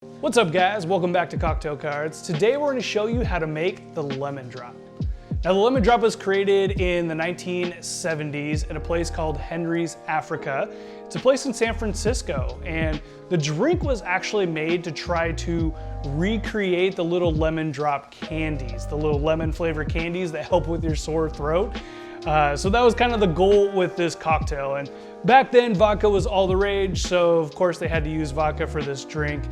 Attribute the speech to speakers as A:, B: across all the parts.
A: What's up guys, welcome back to Cocktail Cards. Today we're going to show you how to make the lemon drop. Now the lemon drop was created in the 1970s at a place called Henry's Africa. It's a place in San Francisco, and the drink was actually made to try to recreate the little lemon drop candies, the little lemon flavored candies that help with your sore throat. So that was kind of the goal with this cocktail. And back then vodka was all the rage, so of course they had to use vodka for this drink.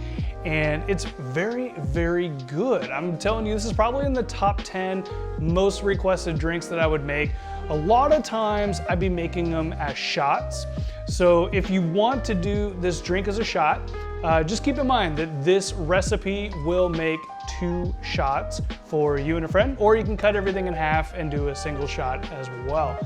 A: And it's very, very good. I'm telling you, this is probably in the top 10 most requested drinks that I would make. A lot of times I'd be making them as shots. So if you want to do this drink as a shot, just keep in mind that this recipe will make 2 shots for you and a friend, or you can cut everything in half and do a single shot as well.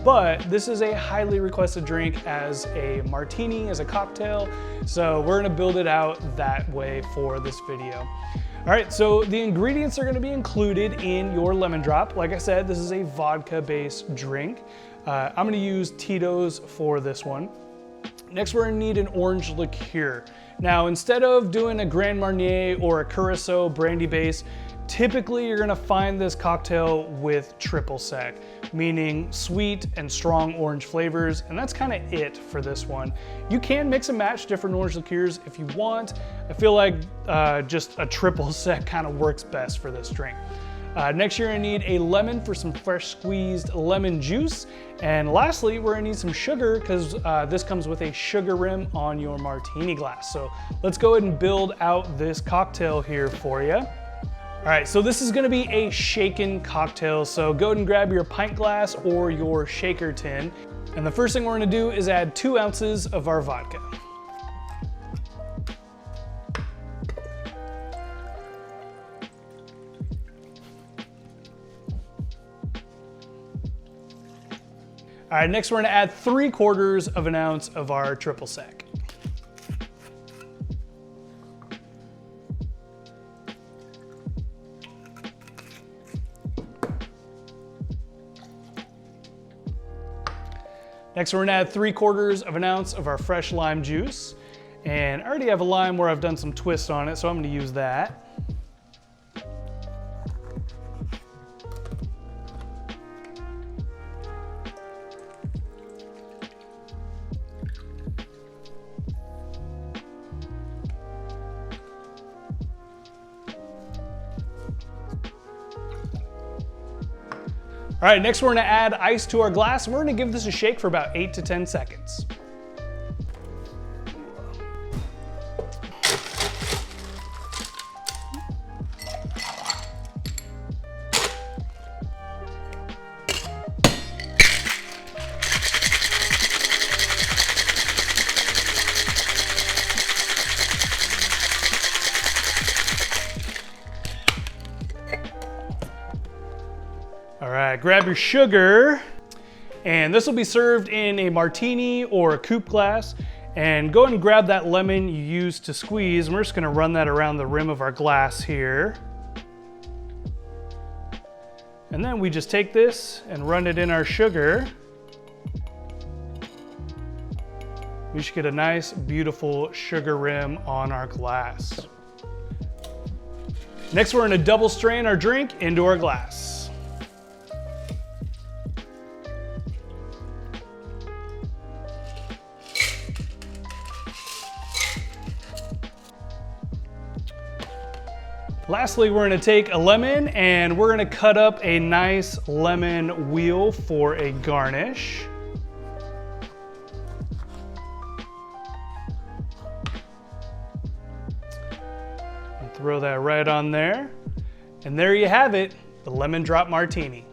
A: But this is a highly requested drink as a martini, as a cocktail. So we're gonna build it out that way for this video. All right, so the ingredients are gonna be included in your lemon drop. Like I said, this is a vodka-based drink. I'm gonna use Tito's for this one. Next, we're gonna need an orange liqueur. Now, instead of doing a Grand Marnier or a Curacao brandy base, typically you're gonna find this cocktail with triple sec, meaning sweet and strong orange flavors, and that's kind of it for this one. You can mix and match different orange liqueurs if you want. I feel like just a triple sec kind of works best for this drink. Next, you're gonna need a lemon for some fresh squeezed lemon juice. And lastly, we're gonna need some sugar because this comes with a sugar rim on your martini glass. So let's go ahead and build out this cocktail here for you. All right, so this is gonna be a shaken cocktail. So go ahead and grab your pint glass or your shaker tin. And the first thing we're gonna do is add 2 ounces of our vodka. All right, next we're gonna add 3/4 of an ounce of our triple sec. Next, we're gonna add 3/4 of an ounce of our fresh lime juice. And I already have a lime where I've done some twist on it, so I'm gonna use that. All right, next we're gonna add ice to our glass, and we're gonna give this a shake for about 8 to 10 seconds. All right, grab your sugar, and this will be served in a martini or a coupe glass. And go ahead and grab that lemon you used to squeeze, and we're just gonna run that around the rim of our glass here. And then we just take this and run it in our sugar. We should get a nice, beautiful sugar rim on our glass. Next, we're gonna double strain our drink into our glass. Lastly, we're gonna take a lemon and we're gonna cut up a nice lemon wheel for a garnish. And throw that right on there. And there you have it, the lemon drop martini.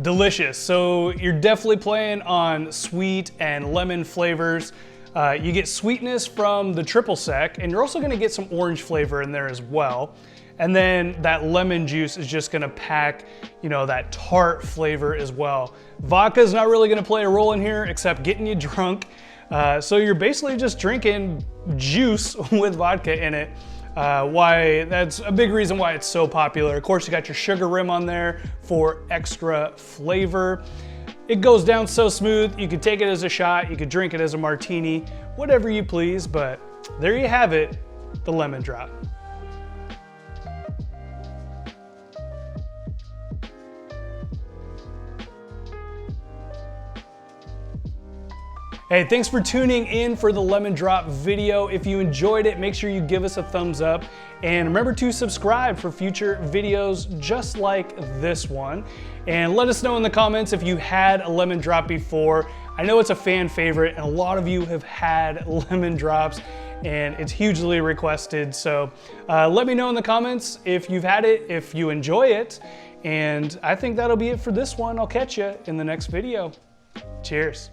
A: Delicious. So you're definitely playing on sweet and lemon flavors. You get sweetness from the triple sec, and you're also gonna get some orange flavor in there as well. And then that lemon juice is just gonna pack, you know, that tart flavor as well. Vodka is not really gonna play a role in here except getting you drunk. So you're basically just drinking juice with vodka in it. Why that's a big reason why it's so popular. Of course, you got your sugar rim on there for extra flavor. It goes down so smooth, you could take it as a shot, you could drink it as a martini, whatever you please, but there you have it, the lemon drop. Hey, thanks for tuning in for the lemon drop video. If you enjoyed it, make sure you give us a thumbs up and remember to subscribe for future videos just like this one. And let us know in the comments if you had a lemon drop before. I know it's a fan favorite and a lot of you have had lemon drops and it's hugely requested. So let me know in the comments if you've had it, if you enjoy it. And I think that'll be it for this one. I'll catch you in the next video. Cheers.